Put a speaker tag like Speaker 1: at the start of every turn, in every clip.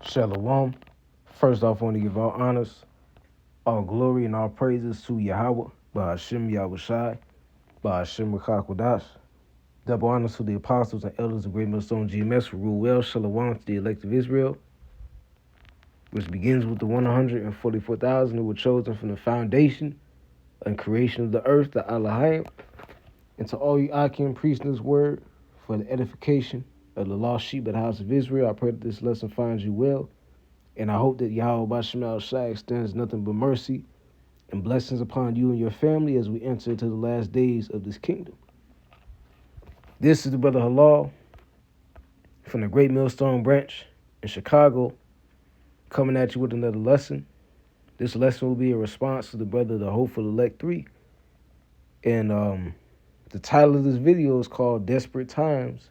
Speaker 1: Shalom. First off, I want to give all honors, all glory, and all praises to Yahweh, Bahashem Yahushai, Bahashem Rakakwadash. Double honors to the apostles and elders of Great Millstone GMS who rule well. Shalom to the elect of Israel, which begins with the 144,000 who were chosen from the foundation and creation of the earth, the Alahayim, and to all you Akim priests in this word for the edification of the lost sheep of the house of Israel. I pray that this lesson finds you well. And I hope that Yahweh Basham Shai extends nothing but mercy and blessings upon you and your family as we enter into the last days of this kingdom. This is the brother Halal from the Great Millstone Branch in Chicago, coming at you with another lesson. This lesson will be a response to the brother The Hopeful Elect 3. And the title of this video is called Desperate Times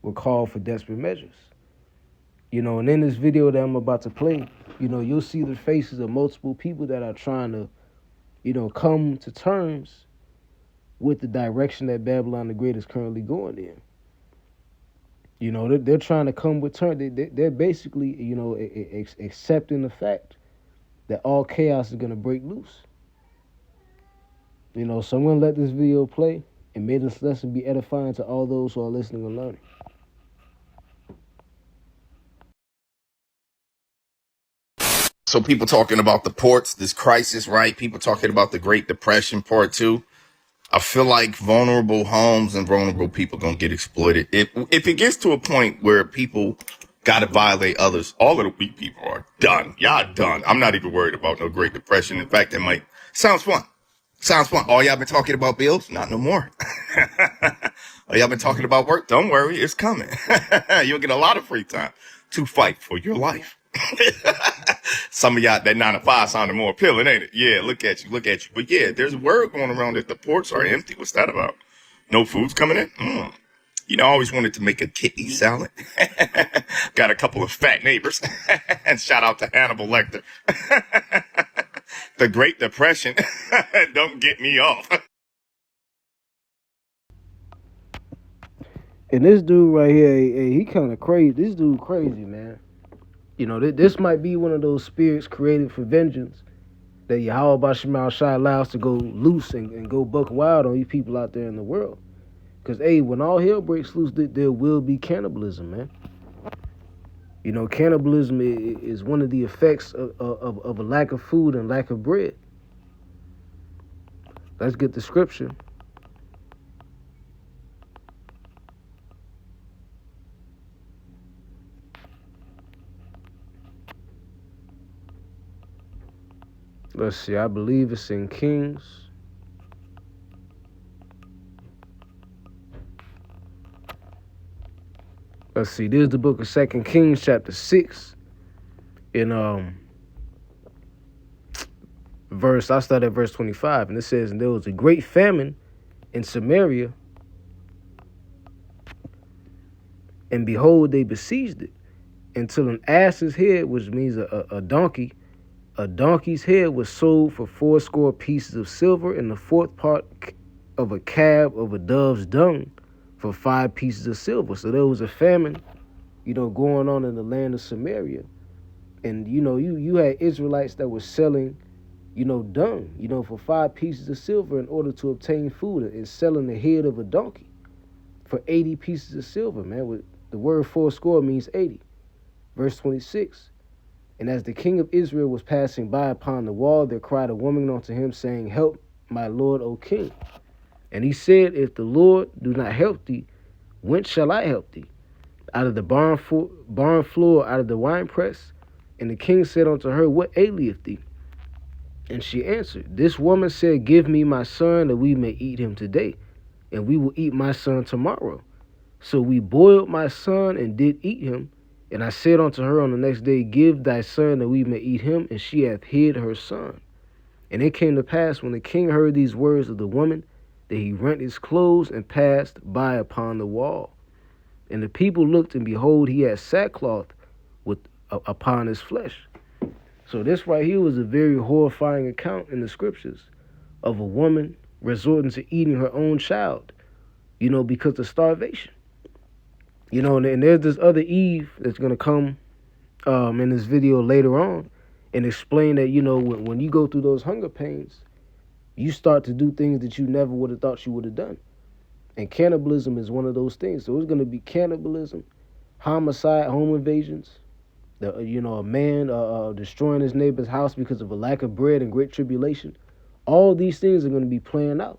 Speaker 1: Will Call for Desperate Measures. And in this video that I'm about to play, you'll see the faces of multiple people that are trying to, come to terms with the direction that Babylon the Great is currently going in. They're trying to come with terms. They're basically, accepting the fact that all chaos is going to break loose. So I'm going to let this video play, and may this lesson be edifying to all those who are listening and learning.
Speaker 2: So people talking about the ports, this crisis, right? People talking about the Great Depression, part 2. I feel like vulnerable homes and vulnerable people gonna get exploited. If it gets to a point where people gotta violate others, all of the weak people are done. Y'all done. I'm not even worried about no Great Depression. In fact, sounds fun. Sounds fun. All y'all been talking about bills? Not no more. All y'all been talking about work? Don't worry, it's coming. You'll get a lot of free time to fight for your life. Some of y'all, that 9 to 5 sounded more appealing, ain't it? Yeah, look at you. But yeah, there's word going around that the ports are empty. What's that about? No food's coming in? I always wanted to make a kidney salad. Got a couple of fat neighbors. And shout out to Hannibal Lecter. The Great Depression. Don't get me off.
Speaker 1: And this dude right here, he kind of crazy. This dude crazy, man. This might be one of those spirits created for vengeance that Yahweh Basham Shai allows to go loose and go buck wild on you people out there in the world. Because, when all hell breaks loose, there will be cannibalism, man. Cannibalism is one of the effects of a lack of food and lack of bread. Let's get the scripture. Let's see, I believe it's in Kings. Let's see, this is the book of 2 Kings, chapter 6. In I start at verse 25, and it says, and there was a great famine in Samaria, and behold, they besieged it, until an ass's head, which means a donkey's head was sold for 80 pieces of silver, and the fourth part of a cab of a dove's dung for 5 pieces of silver. So there was a famine, going on in the land of Samaria. And, you had Israelites that were selling, dung, for 5 pieces of silver in order to obtain food, and selling the head of a donkey for 80 pieces of silver, man. The word 80 means 80. Verse 26. And as the king of Israel was passing by upon the wall, there cried a woman unto him, saying, help my lord, O king. And he said, if the Lord do not help thee, whence shall I help thee? Out of the barn floor, out of the winepress? And the king said unto her, what aileth thee? And she answered, this woman said, give me my son, that we may eat him today, and we will eat my son tomorrow. So we boiled my son and did eat him. And I said unto her on the next day, give thy son that we may eat him. And she hath hid her son. And it came to pass, when the king heard these words of the woman, that he rent his clothes and passed by upon the wall. And the people looked, and behold, he had sackcloth upon his flesh. So this right here was a very horrifying account in the scriptures of a woman resorting to eating her own child, because of starvation. And there's this other Eve that's going to come in this video later on and explain that, when you go through those hunger pains, you start to do things that you never would have thought you would have done. And cannibalism is one of those things. So it's going to be cannibalism, homicide, home invasions, a man destroying his neighbor's house because of a lack of bread and great tribulation. All these things are going to be playing out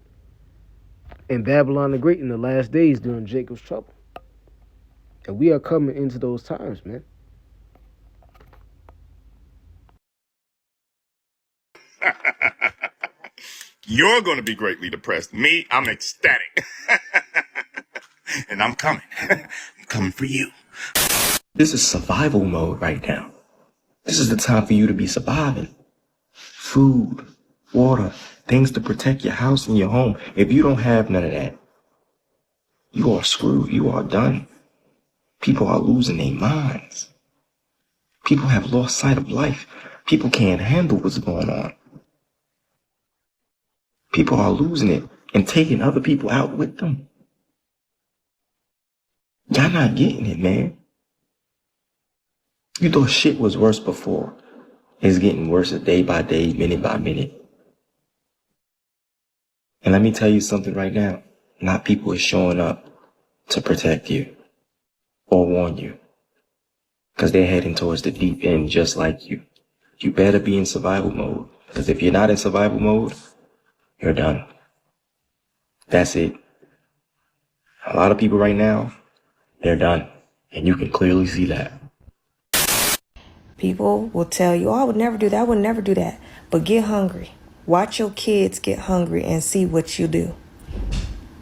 Speaker 1: in Babylon the Great in the last days during Jacob's trouble. And we are coming into those times, man.
Speaker 2: You're going to be greatly depressed. Me, I'm ecstatic. And I'm coming. I'm coming for you.
Speaker 3: This is survival mode right now. This is the time for you to be surviving. Food, water, things to protect your house and your home. If you don't have none of that, you are screwed. You are done. People are losing their minds. People have lost sight of life. People can't handle what's going on. People are losing it and taking other people out with them. Y'all not getting it, man. You thought shit was worse before. It's getting worse day by day, minute by minute. And let me tell you something right now. Not people is showing up to protect you or warn you. Because they're heading towards the deep end just like you. You better be in survival mode. Because if you're not in survival mode, you're done. That's it. A lot of people right now, they're done. And you can clearly see that.
Speaker 4: People will tell you, oh, I would never do that. I would never do that. But get hungry. Watch your kids get hungry and see what you do.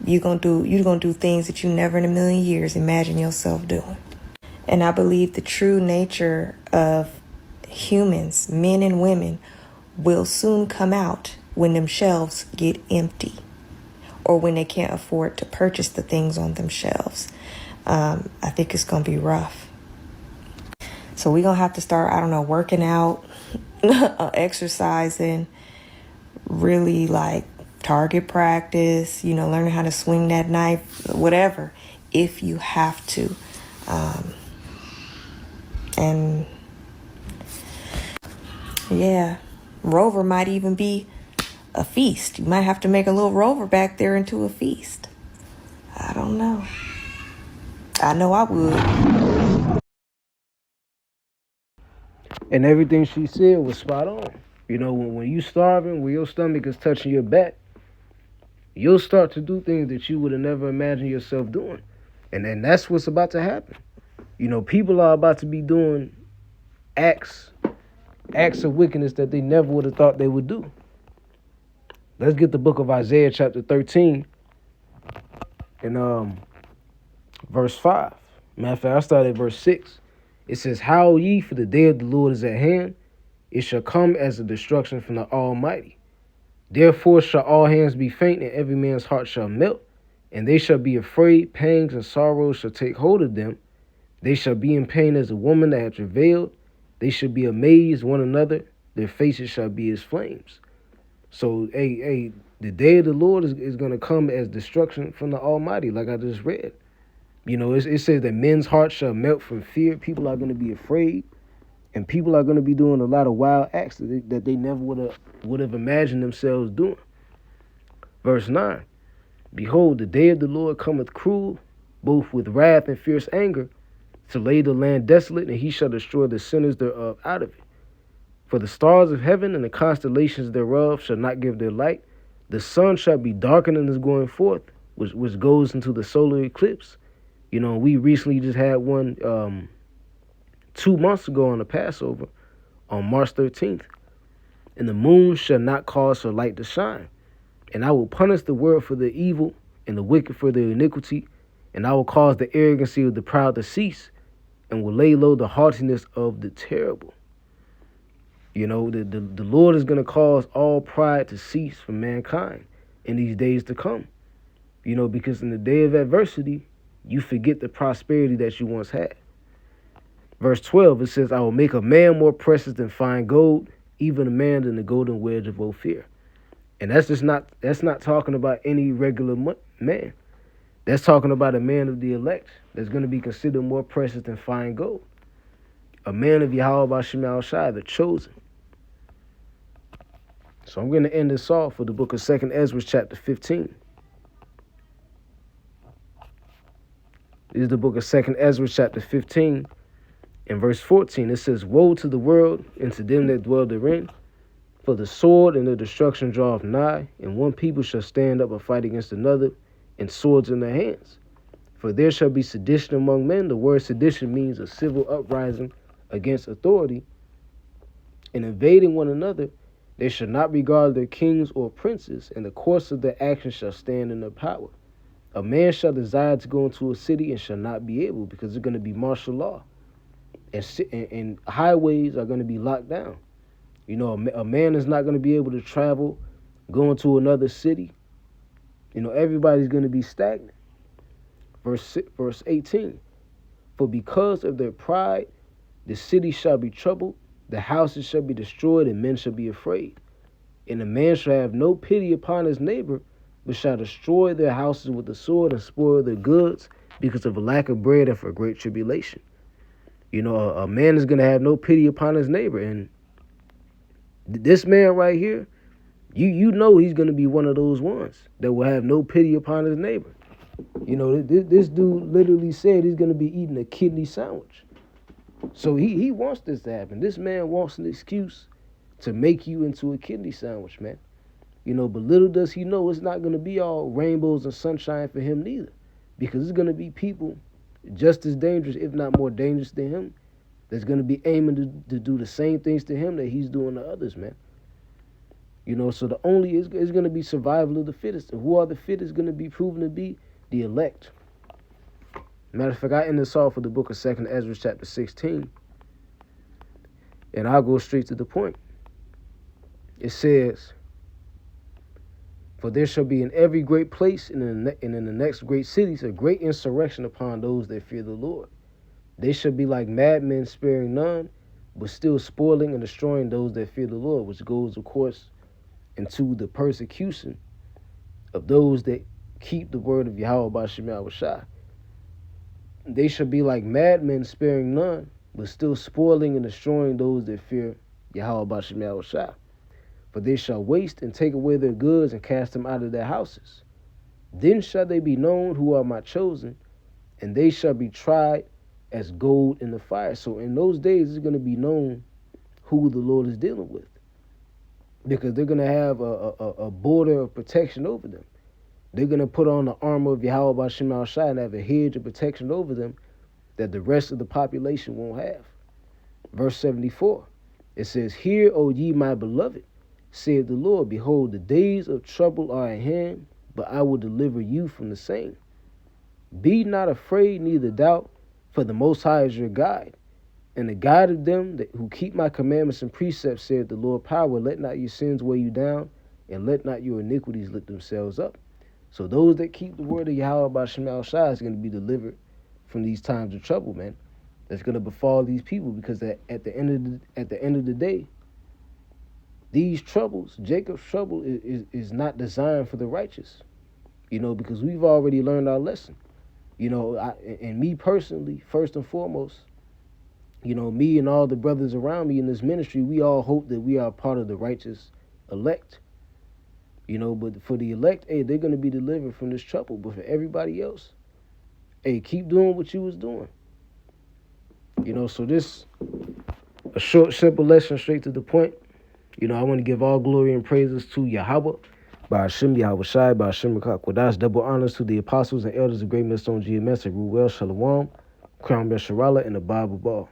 Speaker 4: You're gonna do things that you never in a million years imagine yourself doing. And I believe the true nature of humans, men and women, will soon come out when them shelves get empty or when they can't afford to purchase the things on them shelves. I think it's going to be rough. So we're going to have to start, working out, exercising, really like target practice, learning how to swing that knife, whatever, if you have to. And yeah, Rover might even be a feast. You might have to make a little rover back there into a feast. I don't know. I know I would.
Speaker 1: And everything she said was spot on. When you starving, when your stomach is touching your back, you'll start to do things that you would have never imagined yourself doing. And then that's what's about to happen. People are about to be doing acts of wickedness that they never would have thought they would do. Let's get the book of Isaiah chapter 13 and verse 5. Matter of fact, I started at verse 6. It says, Howl ye, for the day of the Lord is at hand. It shall come as a destruction from the Almighty. Therefore shall all hands be faint, and every man's heart shall melt. And they shall be afraid, pangs and sorrows shall take hold of them. They shall be in pain as a woman that hath travailed. They shall be amazed one another. Their faces shall be as flames. So, the day of the Lord is going to come as destruction from the Almighty, like I just read. It says that men's hearts shall melt from fear. People are going to be afraid. And people are going to be doing a lot of wild acts that they never would have imagined themselves doing. Verse 9. Behold, the day of the Lord cometh cruel, both with wrath and fierce anger, to lay the land desolate, and he shall destroy the sinners thereof out of it. For the stars of heaven and the constellations thereof shall not give their light. The sun shall be darkened in his going forth, which goes into the solar eclipse. We recently just had one 2 months ago on the Passover, on March 13th. And the moon shall not cause her light to shine. And I will punish the world for the evil and the wicked for their iniquity. And I will cause the arrogancy of the proud to cease, and will lay low the haughtiness of the terrible. The Lord is going to cause all pride to cease from mankind in these days to come. Because in the day of adversity, you forget the prosperity that you once had. Verse 12, it says, I will make a man more precious than fine gold, even a man than the golden wedge of Ophir. And that's not talking about any regular man. That's talking about a man of the elect that's going to be considered more precious than fine gold. a man of Yahweh Bashim Shai, the chosen. So I'm going to end this off with the book of 2nd Ezra, chapter 15. This is the book of 2nd Ezra, chapter 15, and verse 14. It says, "Woe to the world and to them that dwell therein, for the sword and the destruction draweth nigh, and one people shall stand up and fight against another, and swords in their hands. For there shall be sedition among men." The word sedition means a civil uprising against authority, and invading one another. They shall not regard their kings or princes, and the course of their actions shall stand in their power. A man shall desire to go into a city and shall not be able, because it's going to be martial law, and highways are going to be locked down. You know, a man is not going to be able to travel, go into another city. You know, everybody's going to be stagnant. Verse 18, "For because of their pride, the city shall be troubled, the houses shall be destroyed, and men shall be afraid. And a man shall have no pity upon his neighbor, but shall destroy their houses with the sword and spoil their goods because of a lack of bread and for great tribulation." You know, a man is going to have no pity upon his neighbor. And this man right here, you know he's going to be one of those ones that will have no pity upon his neighbor. You know, this dude literally said he's going to be eating a kidney sandwich. So he wants this to happen. This man wants an excuse to make you into a kidney sandwich, man. You know, but little does he know it's not going to be all rainbows and sunshine for him neither. Because it's going to be people just as dangerous, if not more dangerous than him, that's going to be aiming to do the same things to him that he's doing to others, man. You know, so the only is going to be survival of the fittest. And who are the fittest going to be proven to be? The elect. Matter of fact, I end this off with the book of 2nd Ezra, chapter 16. And I'll go straight to the point. It says, "For there shall be in every great place and in the next great cities a great insurrection upon those that fear the Lord. They shall be like madmen, sparing none, but still spoiling and destroying those that fear the Lord," which goes, of course, into the persecution of those that keep the word of Yahweh Bashim Yahushua. "They shall be like madmen, sparing none, but still spoiling and destroying those that fear Yahweh Bashim Yahushua. For they shall waste and take away their goods and cast them out of their houses. Then shall they be known who are my chosen, and they shall be tried as gold in the fire." So in those days, it's going to be known who the Lord is dealing with, because they're going to have a border of protection over them. They're going to put on the armor of Yahweh Bashim Yahushua and have a hedge of protection over them that the rest of the population won't have. Verse 74, it says, "Hear, O ye my beloved, saith the Lord, behold, the days of trouble are at hand, but I will deliver you from the same. Be not afraid, neither doubt, for the Most High is your guide, and the guide of them who keep my commandments and precepts, saith the Lord power. Let not your sins weigh you down, and let not your iniquities lift themselves up." So those that keep the word of Yahweh Bashim Yahushua is going to be delivered from these times of trouble, man. That's going to befall these people, because at the end of the day, these troubles, Jacob's trouble, is not designed for the righteous. You know, because we've already learned our lesson. You know, and me personally, first and foremost, you know, me and all the brothers around me in this ministry, we all hope that we are part of the righteous elect. You know, but for the elect, hey, they're going to be delivered from this trouble. But for everybody else, hey, keep doing what you was doing. You know, so this, a short, simple lesson, straight to the point. You know, I want to give all glory and praises to Yahweh, by Hashem Yahushai, by Hashem Kodash. Double honors to the apostles and elders of Great Millstone GMS, Ruel Shalom, Crown Besharala, and the Bible Ball.